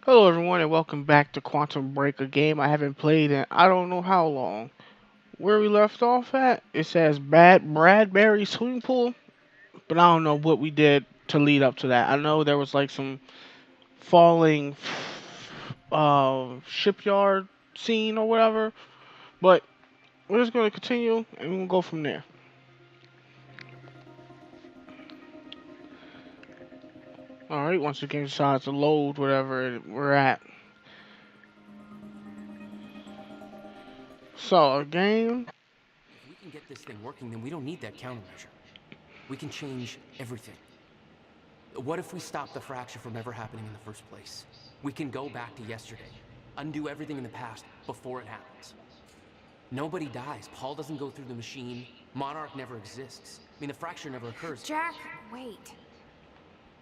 Hello everyone and welcome back to Quantum Break, a game I haven't played in I don't know how long. Where we left off at, it says Bad Bradbury swimming pool, but I don't know what we did to lead up to that. I know there was like some falling shipyard scene or whatever, but we're just gonna continue and we'll go from there. Alright, once the game decides to load whatever we're at. So a game. If we can get this thing working, then we don't need that countermeasure. We can change everything. What if we stop the fracture from ever happening in the first place? We can go back to yesterday, undo everything in the past before it happens. Nobody dies. Paul doesn't go through the machine. Monarch never exists. I mean, the fracture never occurs. Jack, wait.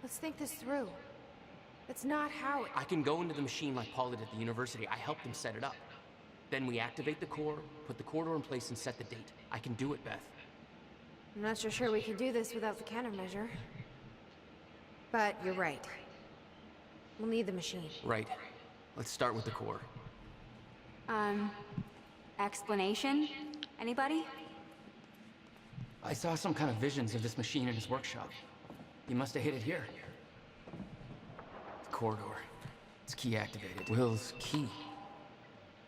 Let's think this through. That's not how it... I can go into the machine like Paul did at the university. I helped them set it up. Then we activate the core, put the corridor in place, and set the date. I can do it, Beth. I'm not so sure we can do this without the countermeasure. But you're right. We'll need the machine. Right. Let's start with the core. Explanation? Anybody? I saw some kind of visions of this machine in his workshop. He must have hid it here. The corridor. It's key activated. Will's key.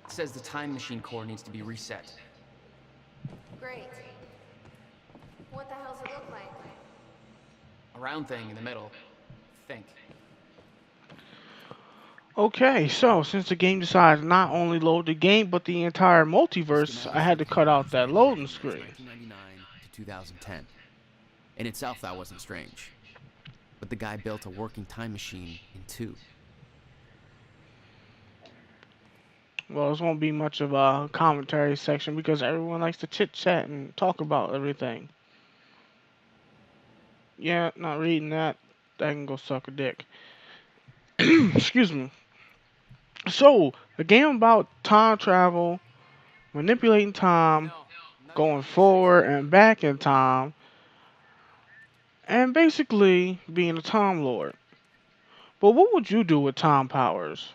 It says the time machine core needs to be reset. Great. What the hell's it look like? A round thing in the middle. Think. Okay, so since the game decides not only load the game but the entire multiverse, I had to cut out that loading screen. 1999 to 2010. In itself, that wasn't strange. But the guy built a working time machine in two. Well, this won't be much of a commentary section because everyone likes to chit chat and talk about everything. Yeah, not reading that. That can go suck a dick. Excuse me. So, a game about time travel, manipulating time, going forward and back in time, and basically being a time lord. But what would you do with time powers?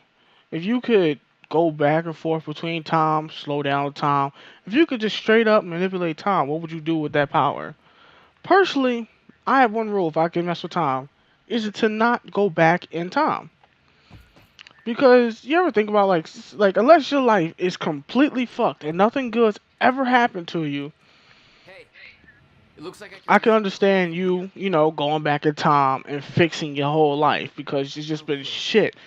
If you could go back and forth between time, slow down time, if you could just straight up manipulate time, what would you do with that power? Personally, I have one rule if I can mess with time, is it to not go back in time. Because you ever think about like unless your life is completely fucked and nothing good's ever happened to you, Hey, it looks like I can understand you going back in time and fixing your whole life because it's just been shit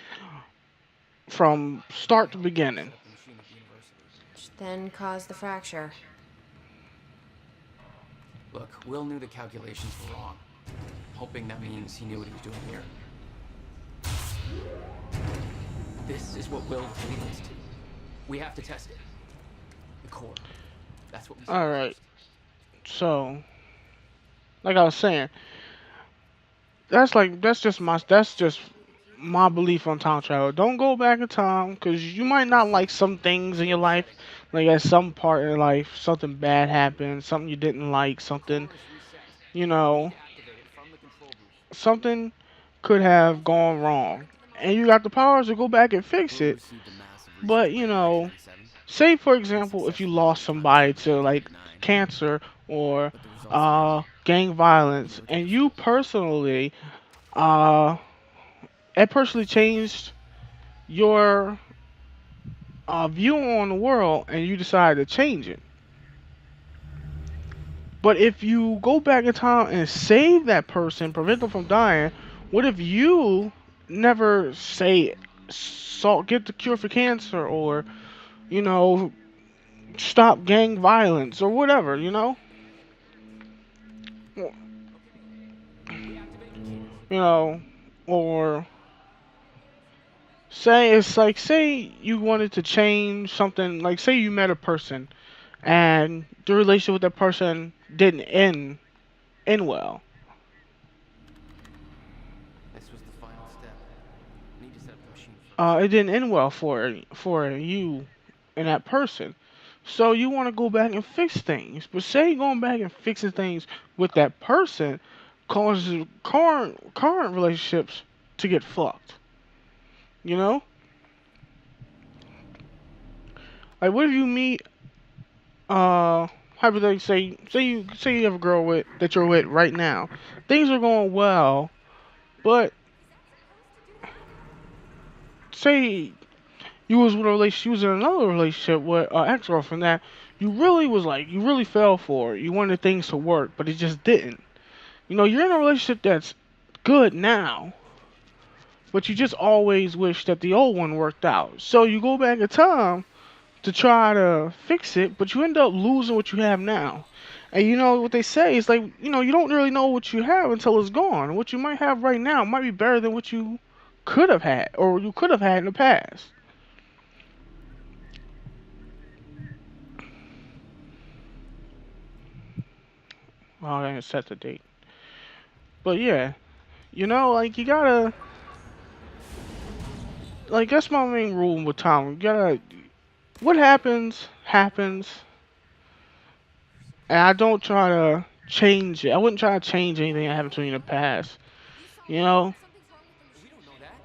from start to beginning. Which then caused the fracture. Look, Will knew the calculations were wrong. Hoping that means he knew what he was doing here. This is what Will leads to. We have to test it. The core. That's what we All right. So, like I was saying, that's just my belief on time travel. Don't go back in time because you might not like some things in your life. Like at some part in your life, something bad happened, something you didn't like, something core is reset. you We need know, to activate it from the control booth. something could have gone wrong, and you got the powers to go back and fix Will it. received a massive But reset in 1997 say for and example, if you successfully lost launched somebody Timeline to in like 1999. cancer or But the results varied. gang The violence, and glitch you persisted. personally uh it personally changed your view on the world, and you decide to change it. But if you go back in time and save that person, prevent them from dying, what if you never say get the cure for cancer or you know stop gang violence or whatever, you Okay. We activate the keys. know, or say you wanted to change something, like say you met a person and the relationship with that person didn't end well. This was the final step. We need to set up the machine It first. didn't end well for you and that person. So you want to go back and fix things, but say going back and fixing things with that person causes current relationships to get fucked. You know, like what if you meet hypothetically say you have a girl with that you're with right now, things are going well, but say you was in another relationship with an ex-girlfriend that you really fell for. You wanted things to work, but it just didn't. You know, you're in a relationship that's good now, but you just always wish that the old one worked out. So you go back in time to try to fix it, but you end up losing what you have now. And you know what they say is like, you know, you don't really know what you have until it's gone. What you might have right now might be better than what you could have had or you could have had in the past. Well, I didn't set the date. But yeah, you know, like you gotta, like that's my main rule with Tom. You gotta, what happens, happens, and I don't try to change it. I wouldn't try to change anything that happened to me in the past. You saw You it. know, Something's wrong with the We machine. don't know that.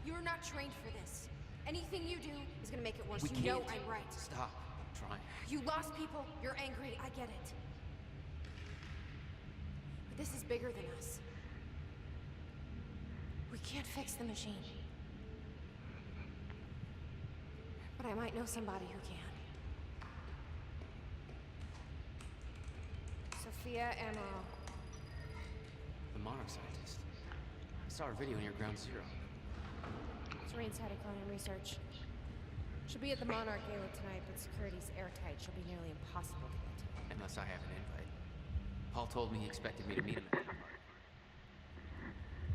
You're not trained for this. Anything you do is gonna make it worse. We You know can't. I'm right. Stop. I'm trying. You lost people. You're angry. I get it. But this is bigger than us. We can't fix the machine. But I might know somebody who can. Sophia Amaral. The Monarch scientist. I saw her video near Ground Zero. Serene's cytoclone research. She'll be at the Monarch Gala tonight, but security's airtight. She'll be nearly impossible to get to. Unless I have an invite. Paul told me he expected me to meet him at the park.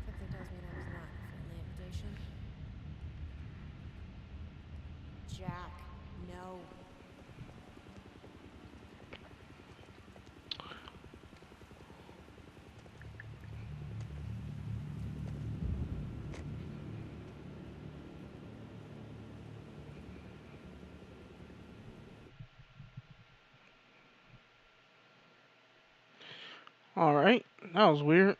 Something tells me that was not a friendly invitation. Jack, no. all right, that was weird.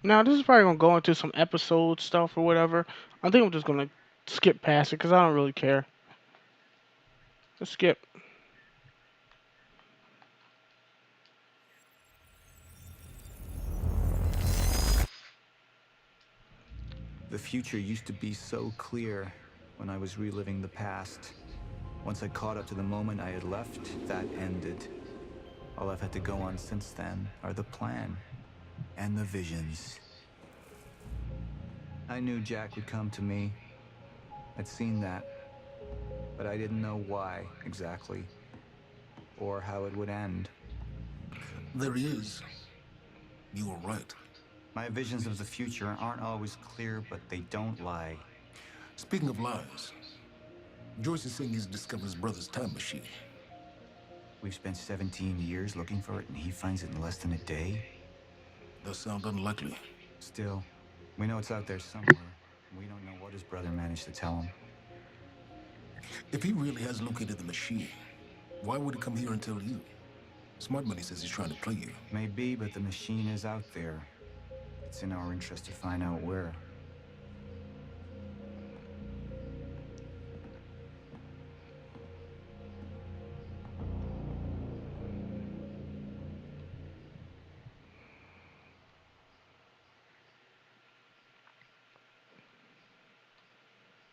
Now this is probably gonna go into some episode stuff or whatever. I think I'm just gonna skip past it because I don't really care. Let's skip. The future used to be so clear when I was reliving the past. Once I caught up to the moment I had left, that ended. All I've had to go on since then are the plan and the visions. I knew Jack would come to me. I'd seen that, but I didn't know why exactly, or how it would end. There he is. You were right. My visions of the future aren't always clear, but they don't lie. Speaking of lies, Joyce is saying he's discovered his brother's time machine. We've spent 17 years looking for it, and he finds it in less than a day? Does sound unlikely. Still, we know it's out there somewhere. We don't know what his brother managed to tell him. If he really has located the machine, why would he come here and tell you? Smart Money says he's trying to play you. Maybe, but the machine is out there. It's in our interest to find out where.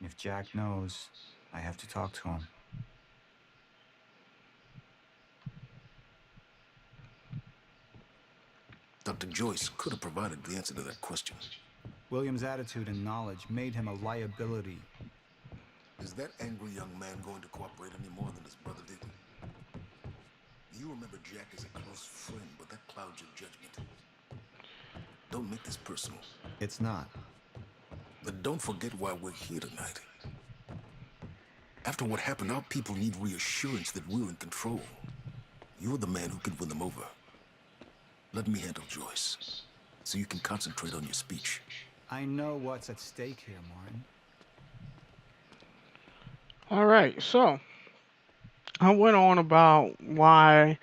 If Jack knows, I have to talk to him. Dr. Joyce could have provided the answer to that question. William's attitude and knowledge made him a liability. Is that angry young man going to cooperate any more than his brother did? You remember Jack as a close friend, but that clouds your judgment. Don't make this personal. It's not. But don't forget why we're here tonight. After what happened, our people need reassurance that we're in control. You're the man who can win them over. Let me handle Joyce, so you can concentrate on your speech. I know what's at stake here, Martin. Alright, so I went on about why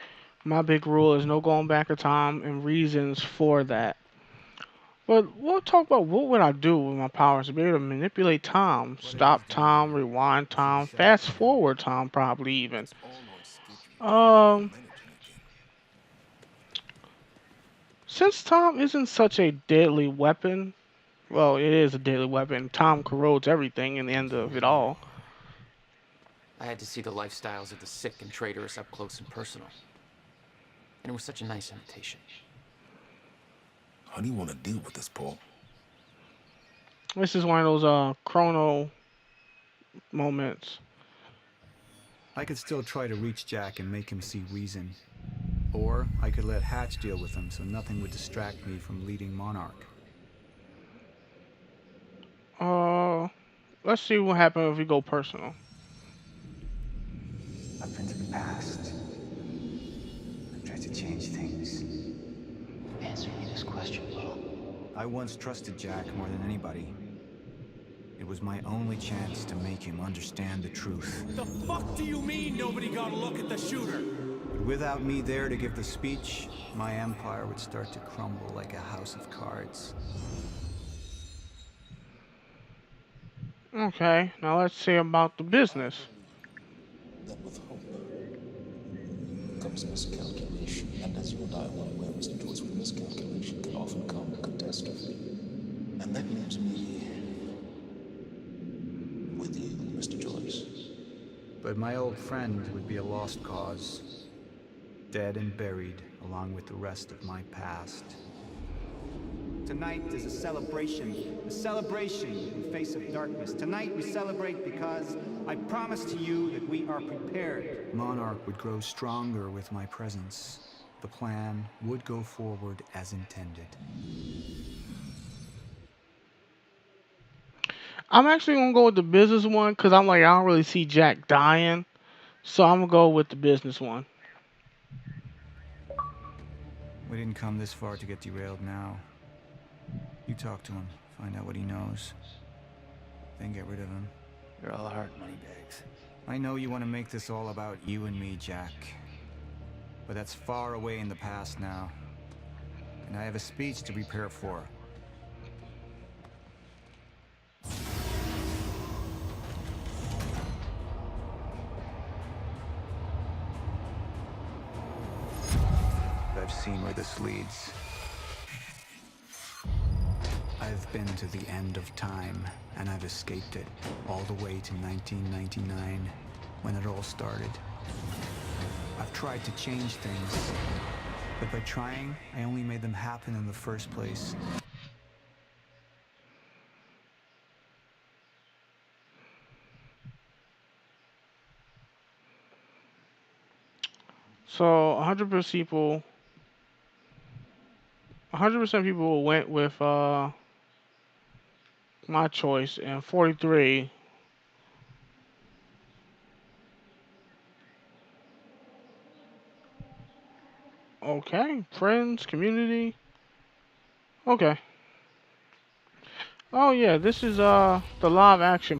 my big rule is no going back in time and reasons for that. But we'll talk about what would I do with my powers to be able to manipulate time, What have you stop time, done? rewind Should time, have shut up fast by now. forward time, probably even. It's all on schedule to Um, managing again. since time isn't such a deadly weapon, well, it is a deadly weapon. Time corrodes everything in the end of it all. I had to see the lifestyles of the sick and traitorous up close and personal. And it was such a nice invitation. How do you want to deal with this, Paul? This is one of those chrono moments. I could still try to reach Jack and make him see reason. Or I could let Hatch deal with him so nothing would distract me from leading Monarch. Let's see what happens if we go personal. I've been to the past. I've tried to change things. Answer me this question, Paul. I once trusted Jack more than anybody. It was my only chance to make him understand the truth. The fuck do you mean nobody got a look at the shooter? But without me there to give the speech, my empire would start to crumble like a house of cards. Okay, now let's see about the business. That with hope comes miscalculation, and as you and I are well aware, Mr. Joyce, with miscalculation can often come catastrophe. And that leaves me with you, Mr. Joyce. But my old friend would be a lost cause. Dead and buried, along with the rest of my past. Tonight is a celebration in face of darkness. Tonight we celebrate because I promise to you that we are prepared. Monarch would grow stronger with my presence. The plan would go forward as intended. I'm actually gonna go with the business one because I'm like, I don't really see Jack dying, so I'm gonna go with the business one. We didn't come this far to get derailed now. You talk to him, find out what he knows, then get rid of him. You're all heart, Moneybags. I know you want to make this all about you and me, Jack. But that's far away in the past now. And I have a speech to prepare for. I've seen where this leads. I've been to the end of time, and I've escaped it, all the way to 1999, when it all started. I've tried to change things, but by trying, I only made them happen in the first place. So 100% people went with my choice, and 43. Okay, friends, community. Okay. Oh yeah, this is the live action